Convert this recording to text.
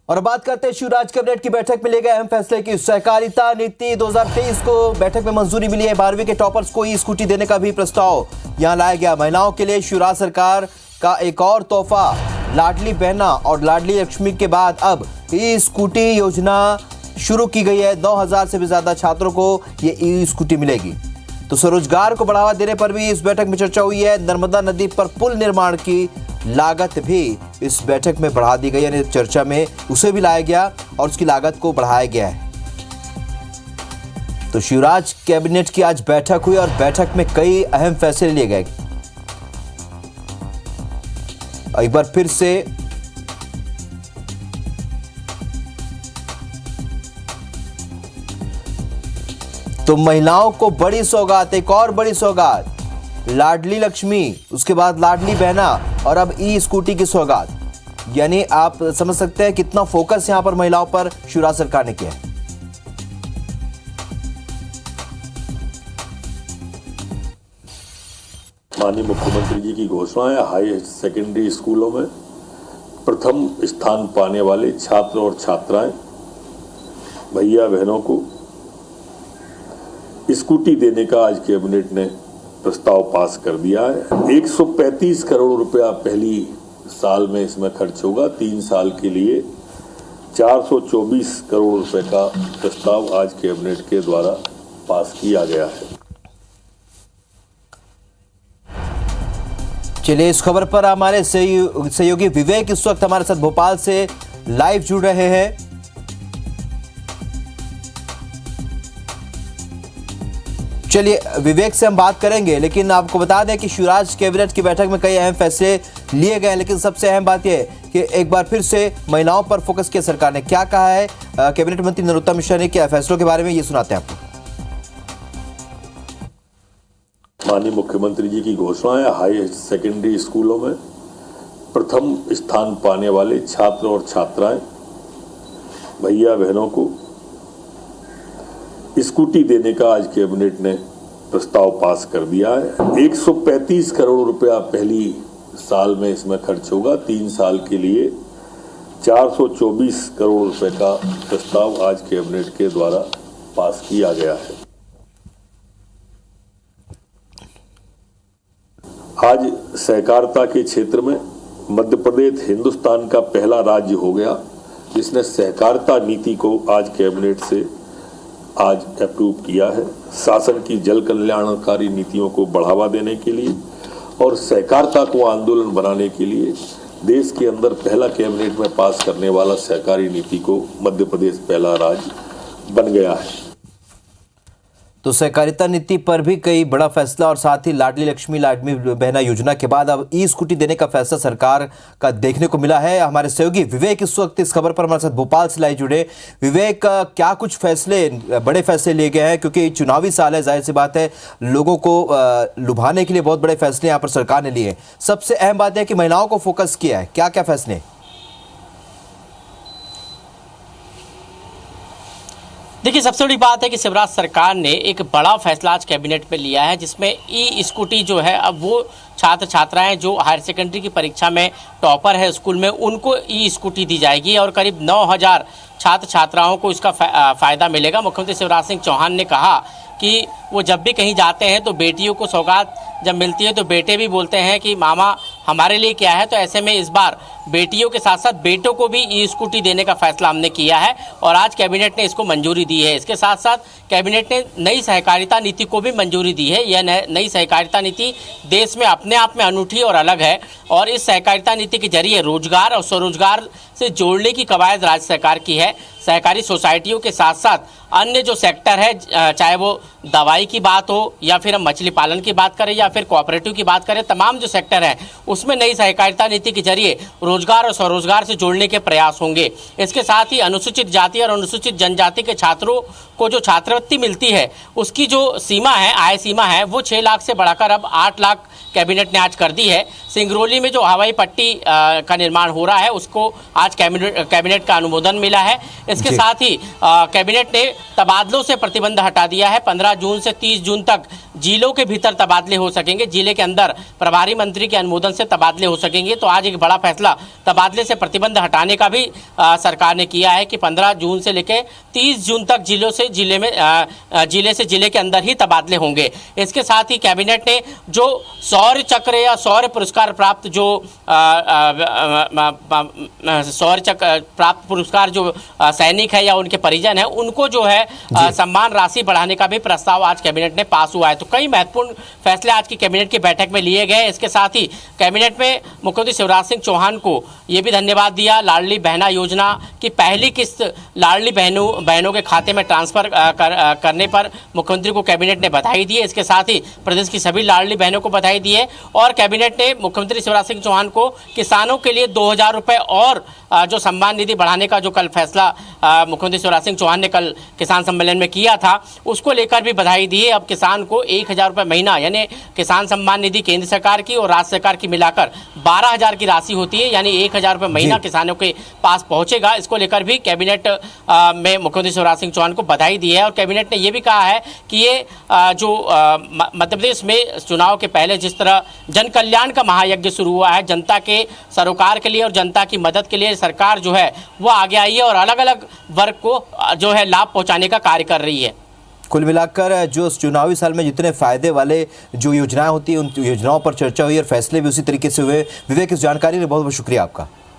और बात करते हैं शिवराज कैबिनेट की बैठक में लिए गए अहम फैसले की। सहकारिता नीति 2023 को बैठक में मंजूरी मिली है। 12वीं के टॉपर्स को ई स्कूटी देने का भी प्रस्ताव यहां लाया गया। महिलाओं के लिए शिवराज सरकार का एक और तोहफा, लाडली बहना और लाडली लक्ष्मी के बाद अब ई स्कूटी योजना शुरू की गई है। 9,000 से भी ज्यादा छात्रों को ये ई स्कूटी मिलेगी। तो स्वरोजगार को बढ़ावा देने पर भी इस बैठक में चर्चा हुई है। नर्मदा नदी पर पुल निर्माण की लागत भी इस बैठक में बढ़ा दी गई, यानी चर्चा में उसे भी लाया गया और उसकी लागत को बढ़ाया गया है। तो शिवराज कैबिनेट की आज बैठक हुई और बैठक में कई अहम फैसले लिए गए। एक बार फिर से तो महिलाओं को बड़ी सौगात, एक और बड़ी सौगात, लाडली लक्ष्मी, उसके बाद लाडली बहना और अब ई स्कूटी की सौगात। यानी आप समझ सकते हैं कितना फोकस यहां पर महिलाओं पर शिवराज सरकार ने किया है। माननीय मुख्यमंत्री जी की घोषणा है, हाई सेकेंडरी स्कूलों में प्रथम स्थान पाने वाले छात्र और छात्राएं, भैया बहनों को स्कूटी देने का आज कैबिनेट ने प्रस्ताव पास कर दिया है। 135 करोड़ रुपया पहली साल में इसमें खर्च होगा। 3 साल के लिए 424 करोड़ रुपए का प्रस्ताव आज कैबिनेट के द्वारा पास किया गया है। चलिए, इस खबर पर हमारे सहयोगी विवेक इस वक्त हमारे साथ भोपाल से लाइव जुड़ रहे हैं। चलिए, विवेक से हम बात करेंगे, लेकिन आपको बता दें कि शिवराज कैबिनेट की बैठक में कई अहम फैसले लिए गए, लेकिन सबसे अहम बात यह है कि एक बार फिर से महिलाओं पर फोकस किया। सरकार ने क्या कहा है, कैबिनेट मंत्री नरोत्तम मिश्रा ने क्या फैसलों के बारे में, ये सुनाते हैं आपको। माननीय मुख्यमंत्री जी की घोषणा है, हाई सेकेंडरी स्कूलों में प्रथम स्थान पाने वाले छात्र और छात्राएं, भैया बहनों को स्कूटी देने का आज कैबिनेट ने प्रस्ताव पास कर दिया है। 135 करोड़ रुपया पहली साल में इसमें खर्च होगा। 3 साल के लिए 424 करोड़ रुपए का प्रस्ताव आज कैबिनेट के द्वारा पास किया गया है। आज सहकारिता के क्षेत्र में मध्य प्रदेश हिंदुस्तान का पहला राज्य हो गया जिसने सहकारिता नीति को आज कैबिनेट से आज अप्रूव किया है। शासन की जल कल्याणकारी नीतियों को बढ़ावा देने के लिए और सहकारिता को आंदोलन बनाने के लिए देश के अंदर पहला कैबिनेट में पास करने वाला सहकारी नीति को मध्य प्रदेश पहला राज्य बन गया है। तो सहकारिता नीति पर भी कई बड़ा फैसला और साथ ही लाडली लक्ष्मी लाडली बहना योजना के बाद अब ई स्कूटी देने का फैसला सरकार का देखने को मिला है। हमारे सहयोगी विवेक इस वक्त इस खबर पर हमारे साथ भोपाल से लाइव जुड़े। विवेक, क्या कुछ फैसले, बड़े फैसले लिए गए हैं, क्योंकि चुनावी साल है, जाहिर सी बात है लोगों को लुभाने के लिए बहुत बड़े फैसले यहाँ पर सरकार ने लिए हैं। सबसे अहम बात है कि महिलाओं को फोकस किया है, क्या क्या फैसले? देखिए, सबसे बड़ी बात है कि शिवराज सरकार ने एक बड़ा फैसला आज कैबिनेट में लिया है, जिसमें ई स्कूटी जो है, अब वो छात्र छात्राएं जो हायर सेकेंडरी की परीक्षा में टॉपर है स्कूल में, उनको ई स्कूटी दी जाएगी और करीब 9,000 छात्र छात्राओं को इसका फ़ायदा मिलेगा। मुख्यमंत्री शिवराज सिंह चौहान ने कहा कि वो जब भी कहीं जाते हैं तो बेटियों को सौगात जब मिलती है तो बेटे भी बोलते हैं कि मामा हमारे लिए क्या है। तो ऐसे में इस बार बेटियों के साथ साथ बेटों को भी ई स्कूटी देने का फैसला हमने किया है और आज कैबिनेट ने इसको मंजूरी दी है। इसके साथ साथ कैबिनेट ने नई सहकारिता नीति को भी मंजूरी दी है। यह नई सहकारिता नीति देश में अपने आप में अनूठी और अलग है और इस सहकारिता नीति के जरिए रोजगार और स्वरोजगार से जोड़ने की कवायद राज्य सरकार की है। सहकारी सोसाइटियों के साथ साथ अन्य जो सेक्टर है, चाहे वो दवाई की बात हो या फिर हम मछली पालन की बात करें या फिर कोऑपरेटिव की बात करें, तमाम जो सेक्टर हैं उसमें नई सहकारिता नीति के जरिए रोजगार और स्वरोजगार से जोड़ने के प्रयास होंगे। इसके साथ ही अनुसूचित जाति और अनुसूचित जनजाति के छात्रों को जो छात्रवृत्ति मिलती है उसकी जो सीमा है, आय सीमा है, वो 6 लाख से बढ़ाकर अब 8 लाख कैबिनेट ने आज कर दी है। सिंगरौली में जो हवाई पट्टी का निर्माण हो रहा है उसको आज कैबिनेट का अनुमोदन मिला है। इसके साथ ही कैबिनेट ने तबादलों से प्रतिबंध हटा दिया है। 15 जून से 30 जून तक जिलों के भीतर तबादले हो सकेंगे, जिले के अंदर प्रभारी मंत्री के अनुमोदन से तबादले हो सकेंगे। तो आज एक बड़ा फैसला तबादले से प्रतिबंध हटाने का भी सरकार ने किया है कि 15 जून से लेकर 30 जून तक जिले से जिले के अंदर ही तबादले होंगे। इसके साथ ही कैबिनेट ने जो शौर्य चक्र या शौर्य पुरस्कार प्राप्त जो शौर्य चक्र प्राप्त पुरस्कार जो सैनिक है या उनके परिजन है, उनको जो है सम्मान राशि बढ़ाने का भी प्रस्ताव आज कैबिनेट में पास हुआ है। तो कई महत्वपूर्ण फैसले आज की कैबिनेट की बैठक में लिए गए। इसके साथ ही कैबिनेट में मुख्यमंत्री शिवराज सिंह चौहान को ये भी धन्यवाद दिया, लाडली बहना योजना की पहली किस्त लाडली बहनों के खाते में ट्रांसफर करने पर मुख्यमंत्री को कैबिनेट ने बधाई दी है। इसके साथ ही प्रदेश की सभी लाडली बहनों को बधाई दी है और कैबिनेट ने मुख्यमंत्री शिवराज सिंह चौहान को किसानों के लिए 2000 रुपये और जो सम्मान निधि बढ़ाने का जो कल फैसला मुख्यमंत्री शिवराज सिंह चौहान ने कल किसान सम्मेलन में किया था, उसको लेकर भी बधाई दी है। अब किसान को 1000 रुपये महीना यानी किसान सम्मान निधि केंद्र सरकार की और राज्य सरकार की मिलाकर 12000 की राशि होती है, यानी 1000 रुपये महीना किसानों के पास पहुंचेगा। इसको लेकर भी कैबिनेट में मुख्यमंत्री शिवराज सिंह चौहान को बधाई दी है और कैबिनेट ने यह भी कहा है कि ये जो मध्य प्रदेश में चुनाव के पहले जिस तरह जन कल्याण का महायज्ञ शुरू हुआ है, जनता के सरोकार के लिए और जनता की मदद के लिए सरकार जो है वो आगे आई है और अलग अलग वर्ग को जो है लाभ पहुंचाने का कार्य कर रही है। कुल मिलाकर जो चुनावी साल में जितने फायदे वाले जो योजनाएं होती हैं, उन योजनाओं पर चर्चा हुई और फैसले भी उसी तरीके से हुए। विवेक, इस जानकारी के लिए बहुत बहुत शुक्रिया आपका।